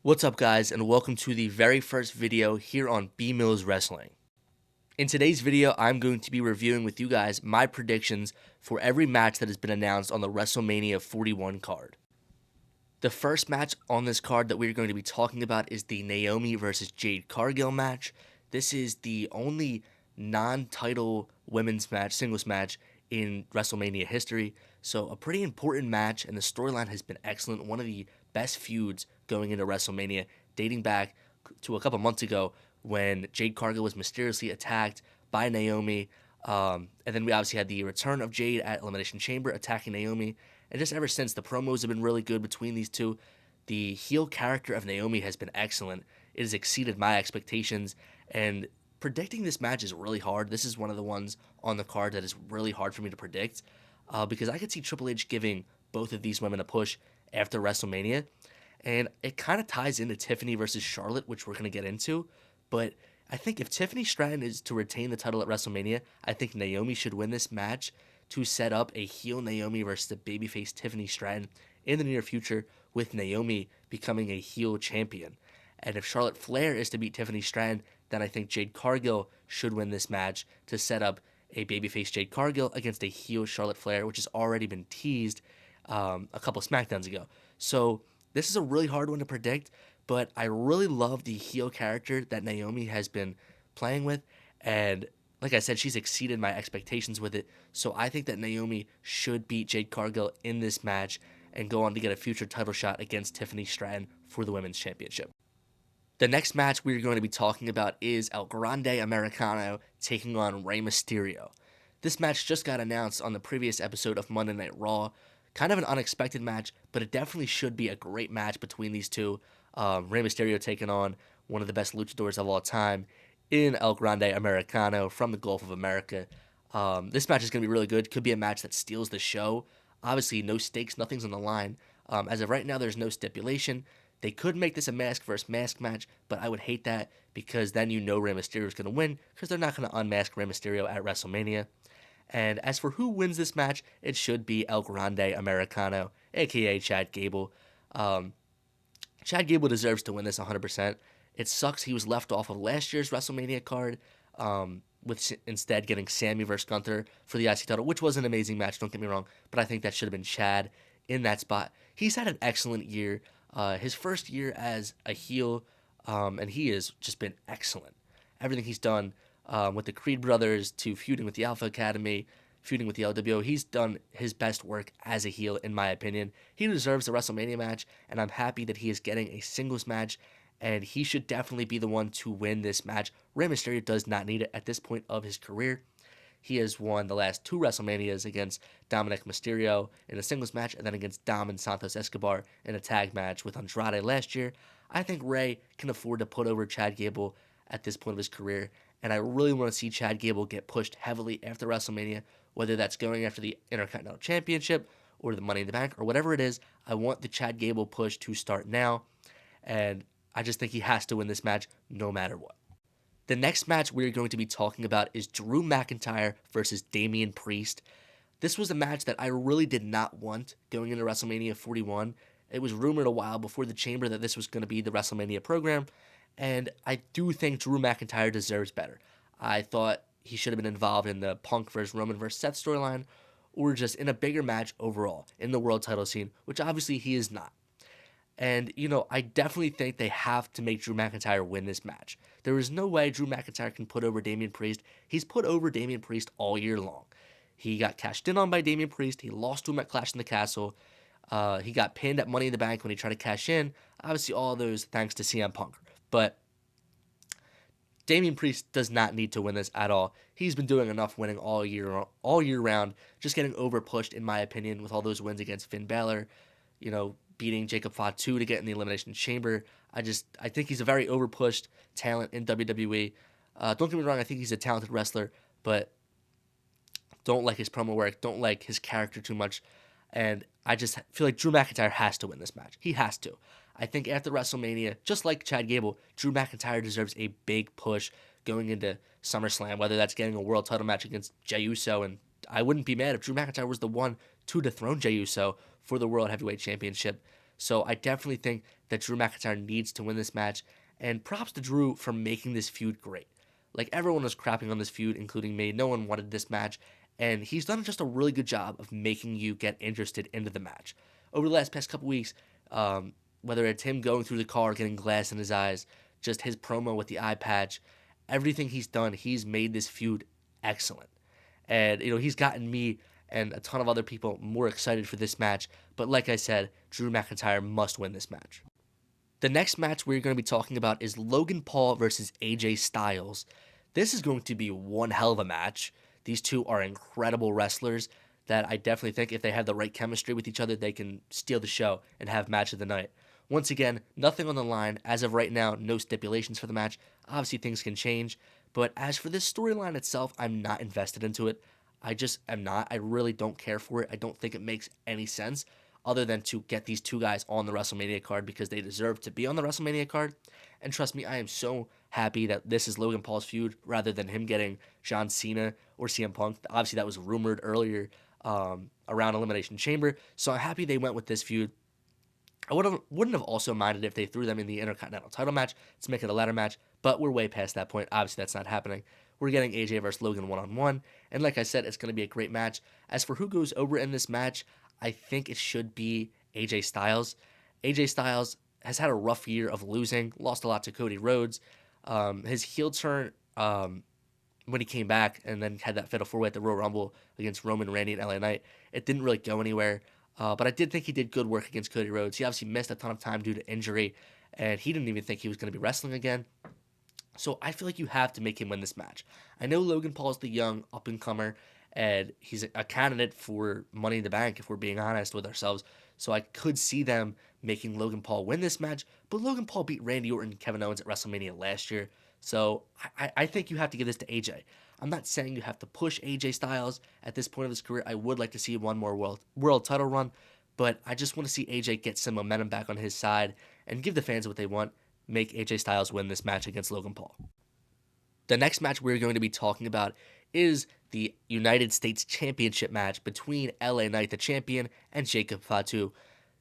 What's up, guys, and welcome to the very first video here on B Mills Wrestling. In today's video, I'm going to be reviewing with you guys my predictions for every match that has been announced on the WrestleMania 41 card. The first match on this card that we're going to be talking about is the Naomi versus Jade Cargill match. This is the only non-title women's match, singles match in WrestleMania history. So a pretty important match, and the storyline has been excellent. One of the best feuds going into WrestleMania, dating back to a couple months ago when Jade Cargill was mysteriously attacked by Naomi. And then we obviously had the return of Jade at Elimination Chamber attacking Naomi. And just ever since, the promos have been really good between these two. The heel character of Naomi has been excellent. It has exceeded my expectations. And predicting this match is really hard. This is one of the ones on the card that is really hard for me to predict. Because I could see Triple H giving both of these women a push after WrestleMania. And it kind of ties into Tiffany versus Charlotte, which we're going to get into. But I think if Tiffany Stratton is to retain the title at WrestleMania, I think Naomi should win this match to set up a heel Naomi versus a babyface Tiffany Stratton in the near future, with Naomi becoming a heel champion. And if Charlotte Flair is to beat Tiffany Stratton, then I think Jade Cargill should win this match to set up a babyface Jade Cargill against a heel Charlotte Flair, which has already been teased a couple SmackDowns ago. So this is a really hard one to predict, but I really love the heel character that Naomi has been playing with, and like I said, she's exceeded my expectations with it, so I think that Naomi should beat Jade Cargill in this match and go on to get a future title shot against Tiffany Stratton for the Women's Championship. The next match we're going to be talking about is El Grande Americano taking on Rey Mysterio. This match just got announced on the previous episode of Monday Night Raw. Kind of an unexpected match, but it definitely should be a great match between these two. Rey Mysterio taking on one of the best luchadors of all time in El Grande Americano from the Gulf of America. This match is going to be really good. Could be a match that steals the show. Obviously, no stakes, nothing's on the line. As of right now, there's no stipulation. They could make this a mask versus mask match, but I would hate that because then you know Rey Mysterio is going to win because they're not going to unmask Rey Mysterio at WrestleMania. And as for who wins this match, it should be El Grande Americano, a.k.a. Chad Gable. Chad Gable deserves to win this 100%. It sucks he was left off of last year's WrestleMania card, with instead getting Sammy versus Gunther for the IC title, which was an amazing match, don't get me wrong, but I think that should have been Chad in that spot. He's had an excellent year. His first year as a heel, and he has just been excellent. Everything he's done with the Creed brothers to feuding with the Alpha Academy, feuding with the LWO, he's done his best work as a heel, in my opinion. He deserves a WrestleMania match, and I'm happy that he is getting a singles match, and he should definitely be the one to win this match. Rey Mysterio does not need it at this point of his career. He has won the last two WrestleManias against Dominic Mysterio in a singles match, and then against Dom and Santos Escobar in a tag match with Andrade last year. I think Rey can afford to put over Chad Gable at this point of his career, and I really want to see Chad Gable get pushed heavily after WrestleMania, whether that's going after the Intercontinental Championship or the Money in the Bank or whatever it is. I want the Chad Gable push to start now, and I just think he has to win this match no matter what. The next match we're going to be talking about is Drew McIntyre versus Damian Priest. This was a match that I really did not want going into WrestleMania 41. It was rumored a while before the Chamber that this was going to be the WrestleMania program, and I do think Drew McIntyre deserves better. I thought he should have been involved in the Punk versus Roman versus Seth storyline, or just in a bigger match overall in the world title scene, which obviously he is not. And, I definitely think they have to make Drew McIntyre win this match. There is no way Drew McIntyre can put over Damian Priest. He's put over Damian Priest all year long. He got cashed in on by Damian Priest. He lost to him at Clash in the Castle. He got pinned at Money in the Bank when he tried to cash in. Obviously, all of those thanks to CM Punk. But Damian Priest does not need to win this at all. He's been doing enough winning all year round, just getting over-pushed, in my opinion, with all those wins against Finn Balor, beating Jacob Fatu to get in the Elimination Chamber. I think he's a very over-pushed talent in WWE. Don't get me wrong, I think he's a talented wrestler, but don't like his promo work, don't like his character too much, and I just feel like Drew McIntyre has to win this match. He has to. I think after WrestleMania, just like Chad Gable, Drew McIntyre deserves a big push going into SummerSlam, whether that's getting a world title match against Jey Uso, and I wouldn't be mad if Drew McIntyre was the one to dethrone Jey Uso for the World Heavyweight Championship. So I definitely think that Drew McIntyre needs to win this match. And props to Drew for making this feud great. Like, everyone was crapping on this feud, including me. No one wanted this match. And he's done just a really good job of making you get interested into the match. Over the past couple weeks, whether it's him going through the car, getting glass in his eyes, just his promo with the eye patch, everything he's done, he's made this feud excellent. And, he's gotten me and a ton of other people more excited for this match. But like I said, Drew McIntyre must win this match. The next match we're going to be talking about is Logan Paul versus AJ Styles. This is going to be one hell of a match. These two are incredible wrestlers that I definitely think if they have the right chemistry with each other, they can steal the show and have match of the night. Once again, nothing on the line. As of right now, no stipulations for the match. Obviously, things can change. But as for this storyline itself, I'm not invested into it. I just am not. I really don't care for it. I don't think it makes any sense other than to get these two guys on the WrestleMania card because they deserve to be on the WrestleMania card. And trust me, I am so happy that this is Logan Paul's feud rather than him getting John Cena or CM Punk. Obviously, that was rumored earlier around Elimination Chamber. So I'm happy they went with this feud. I wouldn't have also minded if they threw them in the Intercontinental title match to make it a ladder match, but we're way past that point. Obviously, that's not happening. We're getting AJ versus Logan one-on-one, and like I said, it's going to be a great match. As for who goes over in this match, I think it should be AJ Styles. AJ Styles has had a rough year of losing, lost a lot to Cody Rhodes. His heel turn when he came back and then had that fatal four-way at the Royal Rumble against Roman, Randy, and LA Knight, it didn't really go anywhere. But I did think he did good work against Cody Rhodes. He obviously missed a ton of time due to injury, and he didn't even think he was going to be wrestling again. So I feel like you have to make him win this match. I know Logan Paul is the young up-and-comer, and he's a candidate for Money in the Bank, if we're being honest with ourselves. So I could see them making Logan Paul win this match, but Logan Paul beat Randy Orton and Kevin Owens at WrestleMania last year. So I think you have to give this to AJ. I'm not saying you have to push AJ Styles at this point of his career. I would like to see one more world title run, but I just want to see AJ get some momentum back on his side and give the fans what they want. Make AJ Styles win this match against Logan Paul. The next match we're going to be talking about is the United States Championship match between LA Knight, the champion, and Jacob Fatu.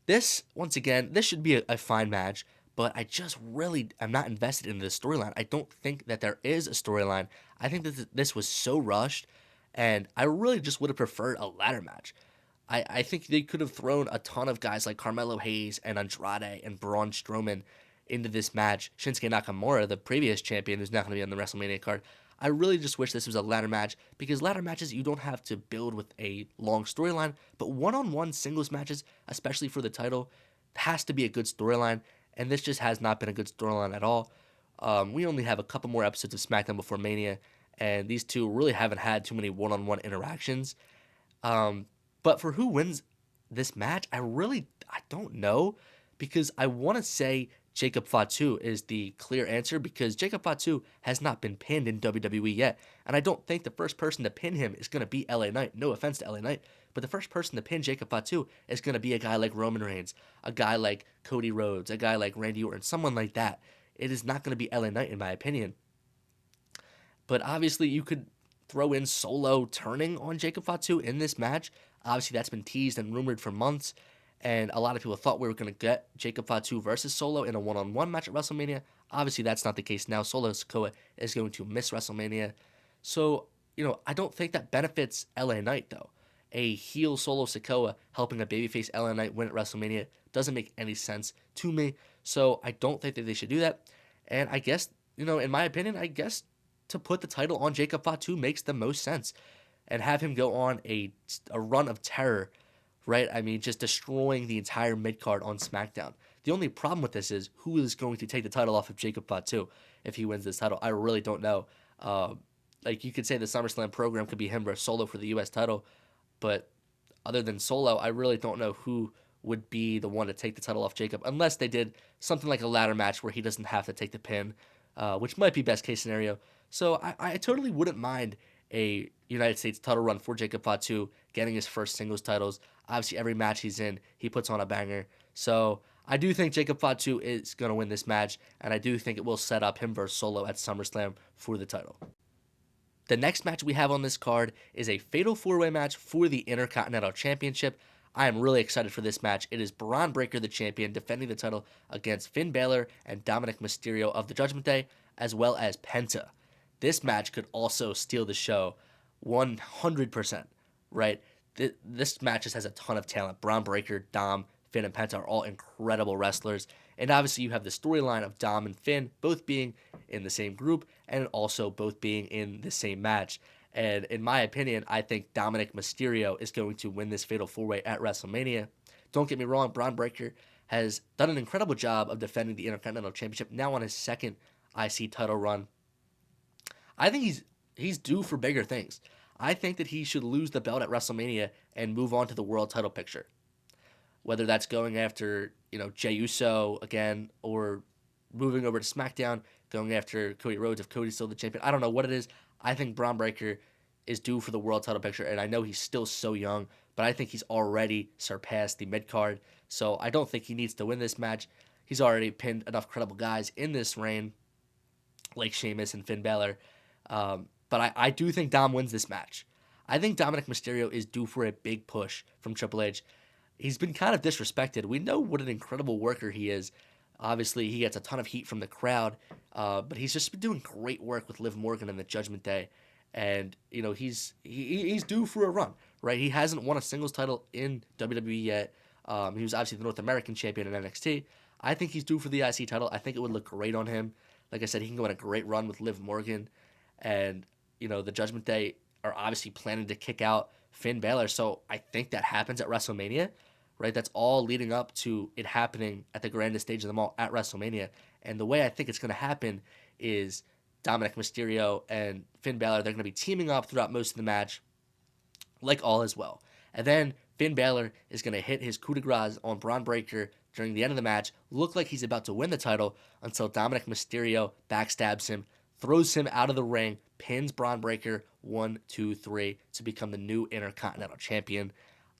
This, once again, this should be a fine match, but I just really am not invested in this storyline. I don't think that there is a storyline. I think that this was so rushed, and I really just would have preferred a ladder match. I think they could have thrown a ton of guys like Carmelo Hayes and Andrade and Braun Strowman into this match. Shinsuke Nakamura, the previous champion, who's not going to be on the WrestleMania card. I really just wish this was a ladder match, because ladder matches, you don't have to build with a long storyline, but one-on-one singles matches, especially for the title, has to be a good storyline, and this just has not been a good storyline at all. We only have a couple more episodes of SmackDown before Mania, and these two really haven't had too many one-on-one interactions. But for who wins this match, I don't know, because I want to say Jacob Fatu is the clear answer, because Jacob Fatu has not been pinned in WWE yet, and I don't think the first person to pin him is going to be LA Knight. No offense to LA Knight, but the first person to pin Jacob Fatu is going to be a guy like Roman Reigns, a guy like Cody Rhodes, a guy like Randy Orton, someone like that. It is not going to be LA Knight, in my opinion. But obviously, you could throw in Solo turning on Jacob Fatu in this match. Obviously, that's been teased and rumored for months, and a lot of people thought we were going to get Jacob Fatu versus Solo in a one-on-one match at WrestleMania. Obviously, that's not the case now. Solo Sikoa is going to miss WrestleMania. So, I don't think that benefits LA Knight, though. A heel Solo Sikoa helping a babyface LA Knight win at WrestleMania doesn't make any sense to me. So, I don't think that they should do that. And I guess, in my opinion, to put the title on Jacob Fatu makes the most sense. And have him go on a run of terror, right? I mean, just destroying the entire mid-card on SmackDown. The only problem with this is who is going to take the title off of Jacob Fatu if he wins this title. I really don't know. You could say the SummerSlam program could be him versus Solo for the U.S. title, but other than Solo, I really don't know who would be the one to take the title off Jacob, unless they did something like a ladder match where he doesn't have to take the pin, which might be best case scenario. So I totally wouldn't mind a United States title run for Jacob Fatu, getting his first singles titles. Obviously, every match he's in, he puts on a banger. So I do think Jacob Fatu is going to win this match, and I do think it will set up him versus Solo at SummerSlam for the title. The next match we have on this card is a fatal four-way match for the Intercontinental Championship. I am really excited for this match. It is Braun Breaker, the champion, defending the title against Finn Balor and Dominic Mysterio of the Judgment Day, as well as Penta. This match could also steal the show 100%, right? This match just has a ton of talent. Braun Breaker, Dom, Finn, and Penta are all incredible wrestlers. And obviously, you have the storyline of Dom and Finn both being in the same group and also both being in the same match. And in my opinion, I think Dominic Mysterio is going to win this Fatal 4-Way at WrestleMania. Don't get me wrong, Braun Breaker has done an incredible job of defending the Intercontinental Championship, now on his second IC title run. I think he's due for bigger things. I think that he should lose the belt at WrestleMania and move on to the world title picture. Whether that's going after, Jey Uso again, or moving over to SmackDown, going after Cody Rhodes if Cody's still the champion. I don't know what it is. I think Braun Breaker is due for the world title picture, and I know he's still so young, but I think he's already surpassed the mid-card, so I don't think he needs to win this match. He's already pinned enough credible guys in this reign, like Sheamus and Finn Balor, but I do think Dom wins this match. I think Dominic Mysterio is due for a big push from Triple H. He's been kind of disrespected. We know what an incredible worker he is. Obviously, he gets a ton of heat from the crowd, but he's just been doing great work with Liv Morgan in the Judgment Day, and he's due for a run, right? He hasn't won a singles title in WWE yet. He was obviously the North American champion in NXT. I think he's due for the IC title. I think it would look great on him. Like I said, he can go on a great run with Liv Morgan, and the Judgment Day are obviously planning to kick out Finn Balor, so I think that happens at WrestleMania. Right, that's all leading up to it happening at the grandest stage of them all at WrestleMania. And the way I think it's going to happen is Dominic Mysterio and Finn Balor, they're going to be teaming up throughout most of the match, like All Is Well. And then Finn Balor is going to hit his coup de grace on Braun Breaker during the end of the match, look like he's about to win the title until Dominic Mysterio backstabs him, throws him out of the ring, pins Braun Breaker 1, 2, 3 to become the new Intercontinental Champion.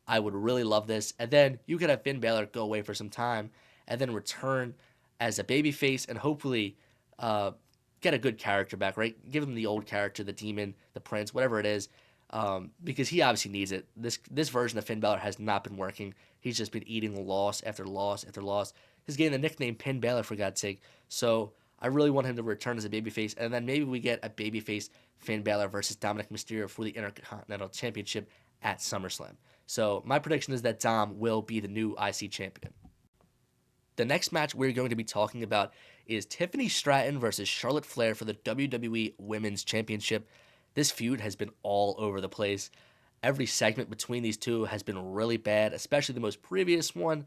I would really love this. And then you could have Finn Balor go away for some time and then return as a babyface and hopefully get a good character back, right? Give him the old character, the Demon, the Prince, whatever it is, because he obviously needs it. This version of Finn Balor has not been working. He's just been eating loss after loss after loss. He's getting the nickname Pin Balor, for God's sake. So I really want him to return as a babyface, and then maybe we get a babyface Finn Balor versus Dominic Mysterio for the Intercontinental Championship at SummerSlam. So my prediction is that Dom will be the new IC champion. The next match we're going to be talking about is Tiffany Stratton versus Charlotte Flair for the WWE Women's Championship. This feud has been all over the place. Every segment between these two has been really bad, especially the most previous one,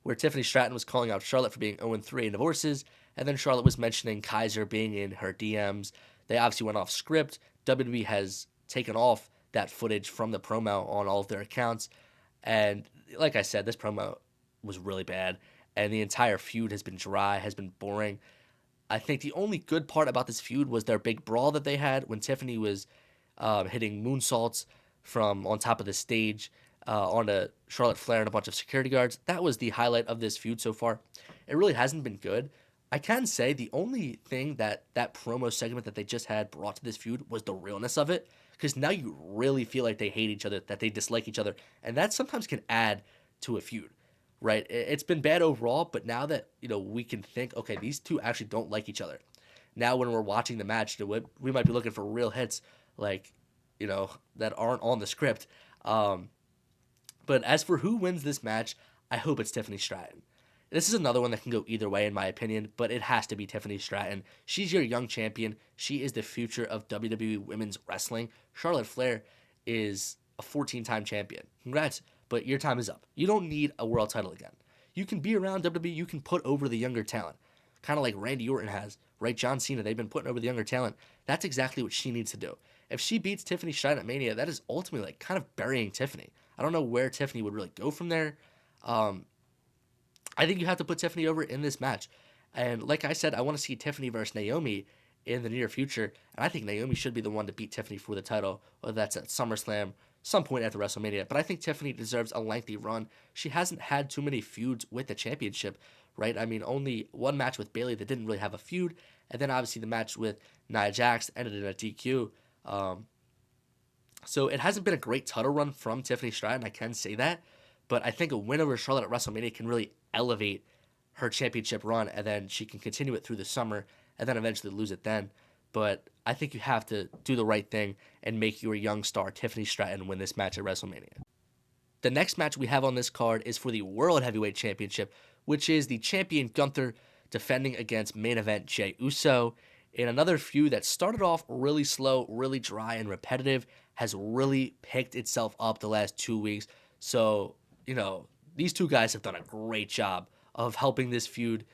where Tiffany Stratton was calling out Charlotte for being 0-3 in divorces, and then Charlotte was mentioning Kaiser being in her DMs. They obviously went off script. WWE has taken off that footage from the promo on all of their accounts. And like I said, this promo was really bad. And the entire feud has been dry, has been boring. I think the only good part about this feud was their big brawl that they had when Tiffany was hitting moonsaults from on top of the stage onto Charlotte Flair and a bunch of security guards. That was the highlight of this feud so far. It really hasn't been good. I can say the only thing that promo segment that they just had brought to this feud was the realness of it. Because now you really feel like they hate each other, that they dislike each other. And that sometimes can add to a feud, right? It's been bad overall, but now that, we can think, okay, these two actually don't like each other. Now when we're watching the match, we might be looking for real hits, like, that aren't on the script. But as for who wins this match, I hope it's Tiffany Stratton. This is another one that can go either way, in my opinion, but it has to be Tiffany Stratton. She's your young champion. She is the future of WWE Women's Wrestling. Charlotte Flair is a 14-time champion. Congrats, but your time is up. You don't need a world title again. You can be around WWE. You can put over the younger talent, kind of like Randy Orton has, right? John Cena, they've been putting over the younger talent. That's exactly what she needs to do. If she beats Tiffany Stratton at Mania, that is ultimately like kind of burying Tiffany. I don't know where Tiffany would really go from there. I think you have to put Tiffany over in this match. And like I said, I want to see Tiffany versus Naomi in the near future. And I think Naomi should be the one to beat Tiffany for the title, whether that's at SummerSlam, some point after WrestleMania. But I think Tiffany deserves a lengthy run. She hasn't had too many feuds with the championship, right? I mean, only one match with Bayley that didn't really have a feud. And then obviously the match with Nia Jax ended in a DQ. So it hasn't been a great title run from Tiffany Stratton, I can say that. But I think a win over Charlotte at WrestleMania can really elevate her championship run, and then she can continue it through the summer, and then eventually lose it then. But I think you have to do the right thing and make your young star, Tiffany Stratton, win this match at WrestleMania. The next match we have on this card is for the World Heavyweight Championship, which is the champion Gunther defending against main event Jey Uso in another feud that started off really slow, really dry, and repetitive, has really picked itself up the last 2 weeks. So, these two guys have done a great job of helping this feud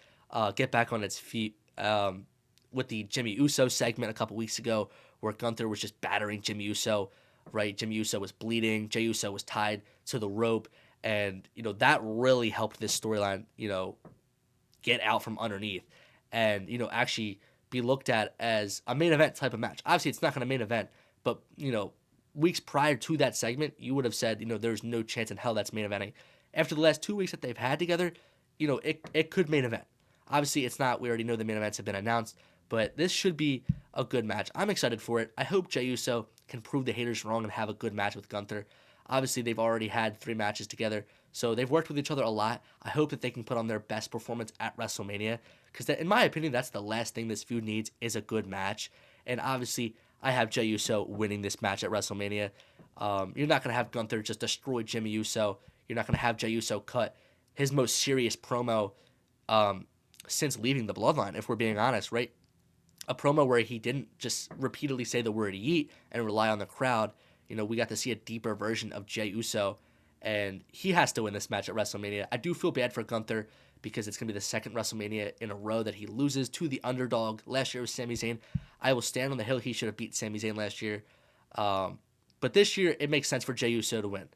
get back on its feet. With the Jimmy Uso segment a couple weeks ago, where Gunther was just battering Jimmy Uso, right? Jimmy Uso was bleeding, Jey Uso was tied to the rope, and that really helped this storyline, get out from underneath, and actually be looked at as a main event type of match. Obviously, it's not going to main event, but weeks prior to that segment, you would have said, there's no chance in hell that's main eventing. After the last 2 weeks that they've had together, it could main event. Obviously, it's not. We already know the main events have been announced, but this should be a good match. I'm excited for it. I hope Jey Uso can prove the haters wrong and have a good match with Gunther. Obviously, they've already had 3 matches together, so they've worked with each other a lot. I hope that they can put on their best performance at WrestleMania, because in my opinion, that's the last thing this feud needs is a good match. And obviously, I have Jey Uso winning this match at WrestleMania. You're not going to have Gunther just destroy Jimmy Uso. You're not going to have Jey Uso cut his most serious promo since leaving the Bloodline, if we're being honest, right? A promo where he didn't just repeatedly say the word yeet and rely on the crowd. We got to see a deeper version of Jey Uso, and he has to win this match at WrestleMania. I do feel bad for Gunther because it's going to be the second WrestleMania in a row that he loses to the underdog. Last year was Sami Zayn. I will stand on the hill. He should have beat Sami Zayn last year. But this year, it makes sense for Jey Uso to win.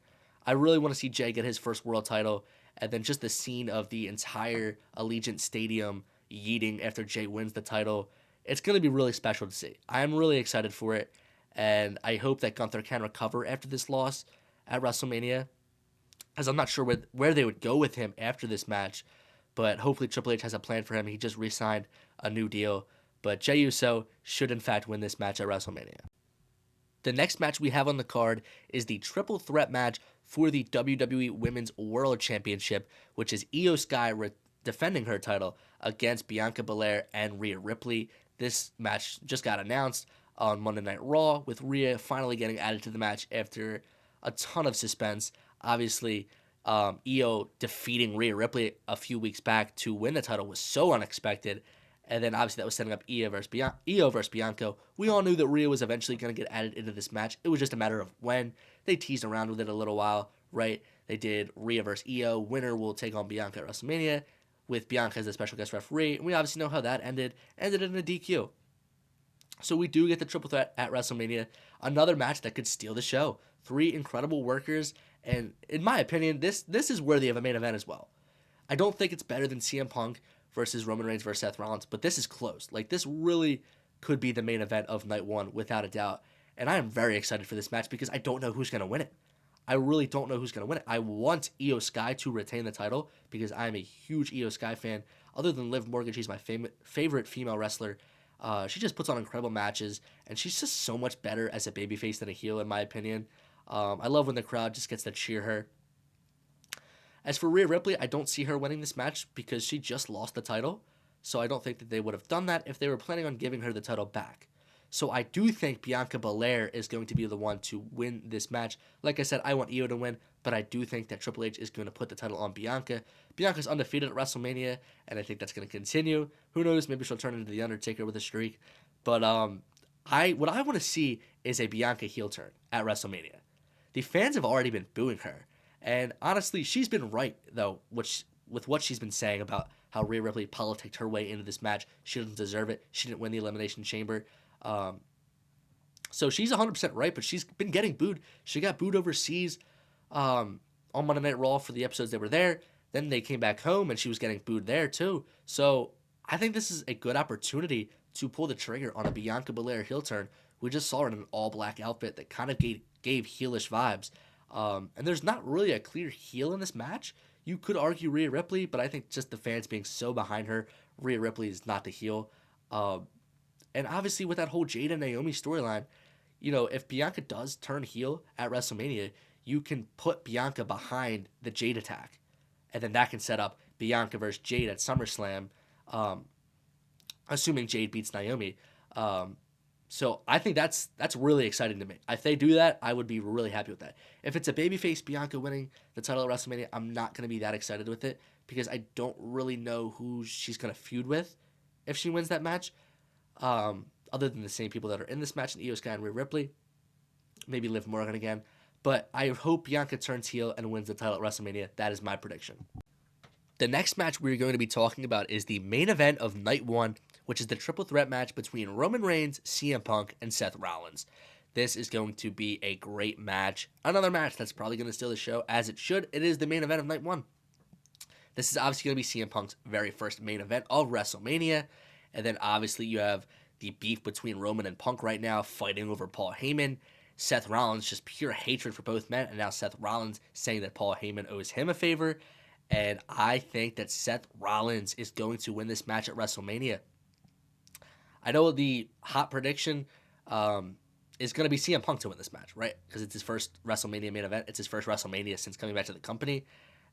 I really want to see Jey get his first world title, and then just the scene of the entire Allegiant Stadium yeeting after Jey wins the title. It's going to be really special to see. I'm really excited for it, and I hope that Gunther can recover after this loss at WrestleMania, as I'm not sure where they would go with him after this match, but hopefully Triple H has a plan for him. He just re-signed a new deal, but Jey Uso should in fact win this match at WrestleMania. The next match we have on the card is the triple threat match for the WWE Women's World Championship, which is Io Sky defending her title against Bianca Belair and Rhea Ripley. This match just got announced on Monday Night Raw, with Rhea finally getting added to the match after a ton of suspense. Obviously, Io defeating Rhea Ripley a few weeks back to win the title was so unexpected. And then obviously that was setting up Io versus Bianca. We all knew that Rhea was eventually going to get added into this match. It was just a matter of when. They teased around with it a little while, right? They did Rhea versus Io. Winner will take on Bianca at WrestleMania with Bianca as the special guest referee. And we obviously know how that ended. Ended in a DQ. So we do get the triple threat at WrestleMania. Another match that could steal the show. 3 incredible workers. And in my opinion, this is worthy of a main event as well. I don't think it's better than CM Punk versus Roman Reigns versus Seth Rollins, but this is close. Like, this really could be the main event of night one, without a doubt. And I am very excited for this match because I don't know who's going to win it. I really don't know who's going to win it. I want Io Sky to retain the title because I am a huge Io Sky fan. Other than Liv Morgan, she's my favorite female wrestler. She just puts on incredible matches, and she's just so much better as a babyface than a heel, in my opinion. I love when the crowd just gets to cheer her. As for Rhea Ripley, I don't see her winning this match because she just lost the title, so I don't think that they would have done that if they were planning on giving her the title back. So I do think Bianca Belair is going to be the one to win this match. Like I said, I want Io to win, but I do think that Triple H is going to put the title on Bianca. Bianca's undefeated at WrestleMania, and I think that's going to continue. Who knows? Maybe she'll turn into The Undertaker with a streak. But what I want to see is a Bianca heel turn at WrestleMania. The fans have already been booing her. And honestly, she's been right, though, with what she's been saying about how Rhea Ripley politicked her way into this match. She doesn't deserve it. She didn't win the Elimination Chamber. So she's 100% right, but she's been getting booed. She got booed overseas on Monday Night Raw for the episodes that were there. Then they came back home, and she was getting booed there, too. So I think this is a good opportunity to pull the trigger on a Bianca Belair heel turn. We just saw her in an all-black outfit that kind of gave heelish vibes. And there's not really a clear heel in this match. You could argue Rhea Ripley, but I think just the fans being so behind her, Rhea Ripley is not the heel. And obviously with that whole Jade and Naomi storyline, if Bianca does turn heel at WrestleMania, you can put Bianca behind the Jade attack, and then that can set up Bianca versus Jade at SummerSlam, um, assuming Jade beats Naomi. Um, so I think that's really exciting to me. If they do that, I would be really happy with that. If it's a babyface Bianca winning the title at WrestleMania, I'm not going to be that excited with it because I don't really know who she's going to feud with if she wins that match. Other than the same people that are in this match, in Io Sky and Rhea Ripley, maybe Liv Morgan again. But I hope Bianca turns heel and wins the title at WrestleMania. That is my prediction. The next match we're going to be talking about is the main event of Night 1, which is the triple threat match between Roman Reigns, CM Punk, and Seth Rollins. This is going to be a great match. Another match that's probably going to steal the show, as it should. It is the main event of Night 1. This is obviously going to be CM Punk's very first main event of WrestleMania. And then obviously you have the beef between Roman and Punk right now, fighting over Paul Heyman. Seth Rollins, just pure hatred for both men. And now Seth Rollins saying that Paul Heyman owes him a favor. And I think that Seth Rollins is going to win this match at WrestleMania. I know the hot prediction is going to be CM Punk to win this match, right? Because it's his first WrestleMania main event. It's his first WrestleMania since coming back to the company.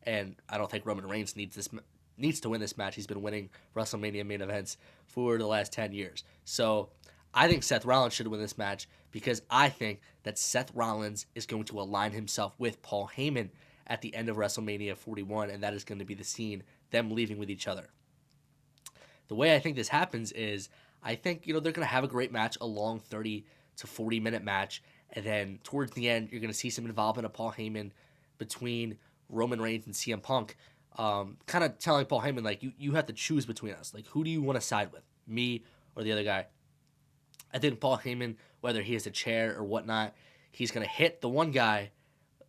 And I don't think Roman Reigns needs to win this match. He's been winning WrestleMania main events for the last 10 years. So I think Seth Rollins should win this match because I think that Seth Rollins is going to align himself with Paul Heyman at the end of WrestleMania 41, and that is going to be the scene, them leaving with each other. The way I think this happens is I think, they're going to have a great match, a long 30 to 40-minute match, and then towards the end, you're going to see some involvement of Paul Heyman between Roman Reigns and CM Punk, kind of telling Paul Heyman, like, you have to choose between us. Like, who do you want to side with, me or the other guy? I think Paul Heyman, whether he has a chair or whatnot, he's going to hit the one guy,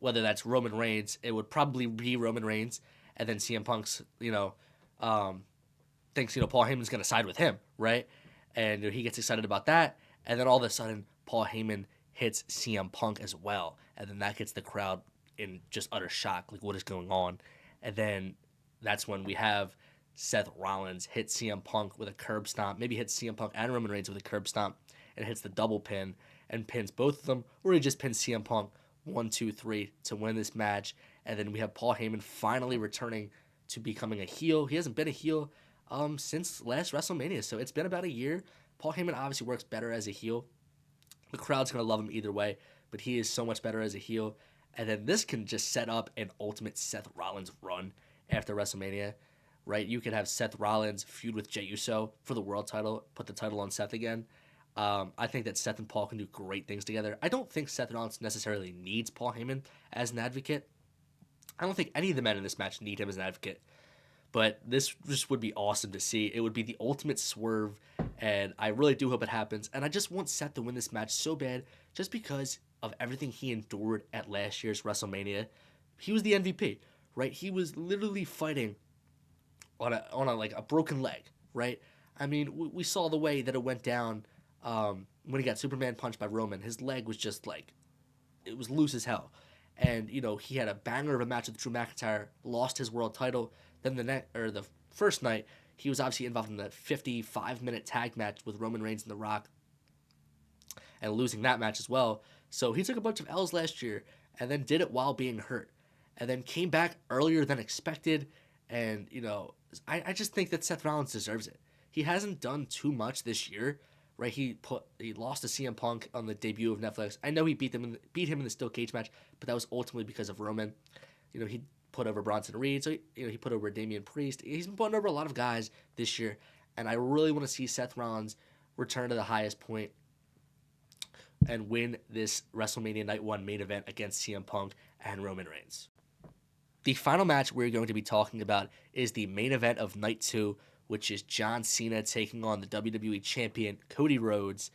whether that's Roman Reigns. It would probably be Roman Reigns, and then CM Punk's, thinks, Paul Heyman's going to side with him, right? And he gets excited about that, and then all of a sudden, Paul Heyman hits CM Punk as well, and then that gets the crowd in just utter shock, like, what is going on? And then that's when we have Seth Rollins hit CM Punk with a curb stomp, maybe hits CM Punk and Roman Reigns with a curb stomp, and hits the double pin, and pins both of them, or he just pins CM Punk 1, 2, 3 to win this match. And then we have Paul Heyman finally returning to becoming a heel. He hasn't been a heel since last WrestleMania, so it's been about a year. Paul Heyman obviously works better as a heel. The crowd's going to love him either way, but he is so much better as a heel. And then this can just set up an ultimate Seth Rollins run after WrestleMania, right? You could have Seth Rollins feud with Jey Uso for the world title, put the title on Seth again. I think that Seth and Paul can do great things together. I don't think Seth Rollins necessarily needs Paul Heyman as an advocate. I don't think any of the men in this match need him as an advocate. But this just would be awesome to see. It would be the ultimate swerve, and I really do hope it happens. And I just want Seth to win this match so bad just because of everything he endured at last year's WrestleMania. He was the MVP, right? He was literally fighting on a broken leg, right? I mean, we saw the way that it went down when he got Superman punched by Roman. His leg was just like, it was loose as hell. And, he had a banger of a match with Drew McIntyre, lost his world title. Then the first night, he was obviously involved in the 55-minute tag match with Roman Reigns and The Rock, and losing that match as well. So he took a bunch of L's last year, and then did it while being hurt, and then came back earlier than expected. And, I just think that Seth Rollins deserves it. He hasn't done too much this year, right? He lost to CM Punk on the debut of Netflix. I know he beat him in the steel cage match, but that was ultimately because of Roman. He put over Bronson Reed, so he put over Damian Priest. He's been putting over a lot of guys this year, and I really want to see Seth Rollins return to the highest point and win this WrestleMania Night 1 main event against CM Punk and Roman Reigns. The final match we're going to be talking about is the main event of Night 2, which is John Cena taking on the WWE Champion Cody Rhodes.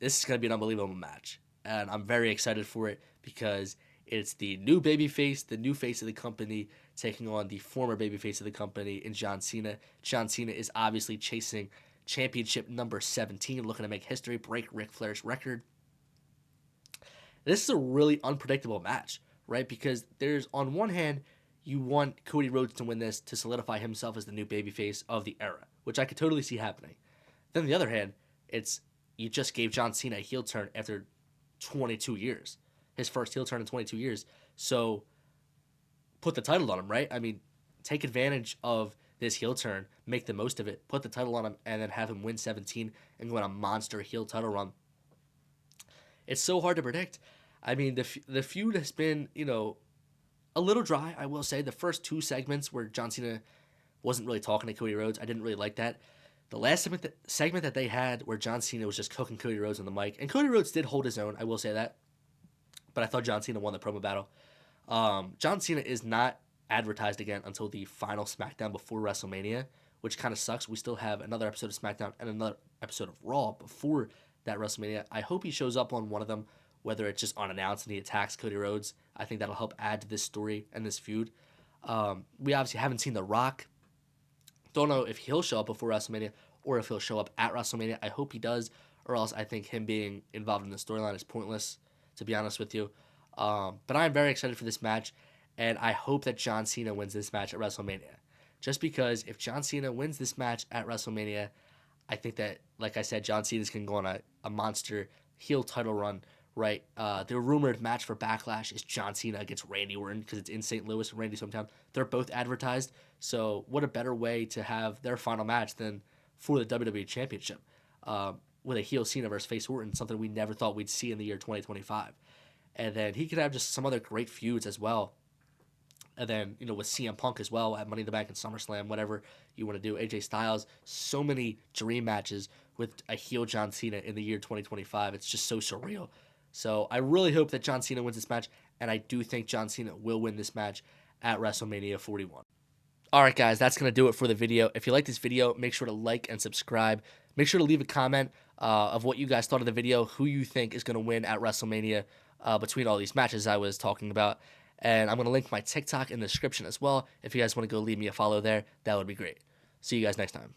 This is going to be an unbelievable match, and I'm very excited for it because it's the new babyface, the new face of the company, taking on the former babyface of the company in John Cena. John Cena is obviously chasing championship number 17, looking to make history, break Ric Flair's record. This is a really unpredictable match, right? Because there's, on one hand, you want Cody Rhodes to win this to solidify himself as the new babyface of the era, which I could totally see happening. Then on the other hand, it's you just gave John Cena a heel turn after 22 years. his first heel turn in 22 years. So put the title on him, right? I mean, take advantage of this heel turn, make the most of it, put the title on him, and then have him win 17 and go on a monster heel title run. It's so hard to predict. I mean, the feud has been, a little dry, I will say. The first two segments where John Cena wasn't really talking to Cody Rhodes, I didn't really like that. The last segment that they had where John Cena was just cooking Cody Rhodes on the mic, and Cody Rhodes did hold his own, I will say that, but I thought John Cena won the promo battle. John Cena is not advertised again until the final SmackDown before WrestleMania, which kind of sucks. We still have another episode of SmackDown and another episode of Raw before that WrestleMania. I hope he shows up on one of them, whether it's just unannounced and he attacks Cody Rhodes. I think that'll help add to this story and this feud. We obviously haven't seen The Rock. Don't know if he'll show up before WrestleMania or if he'll show up at WrestleMania. I hope he does, or else I think him being involved in the storyline is pointless, to be honest with you. But I'm very excited for this match, and I hope that John Cena wins this match at WrestleMania. Just because if John Cena wins this match at WrestleMania, I think that, like I said, John Cena's going to go on a monster heel title run, right? The rumored match for Backlash is John Cena against Randy Orton because it's in St. Louis, Randy's hometown. They're both advertised, so what a better way to have their final match than for the WWE Championship with a heel Cena versus face Orton, something we never thought we'd see in the year 2025. And then he could have just some other great feuds as well. And then, with CM Punk as well at Money in the Bank and SummerSlam, whatever you want to do. AJ Styles, so many dream matches with a heel John Cena in the year 2025. It's just so surreal. So I really hope that John Cena wins this match, and I do think John Cena will win this match at WrestleMania 41. Alright guys, that's going to do it for the video. If you like this video, make sure to like and subscribe. Make sure to leave a comment of what you guys thought of the video, who you think is going to win at WrestleMania between all these matches I was talking about. And I'm going to link my TikTok in the description as well. If you guys want to go leave me a follow there, that would be great. See you guys next time.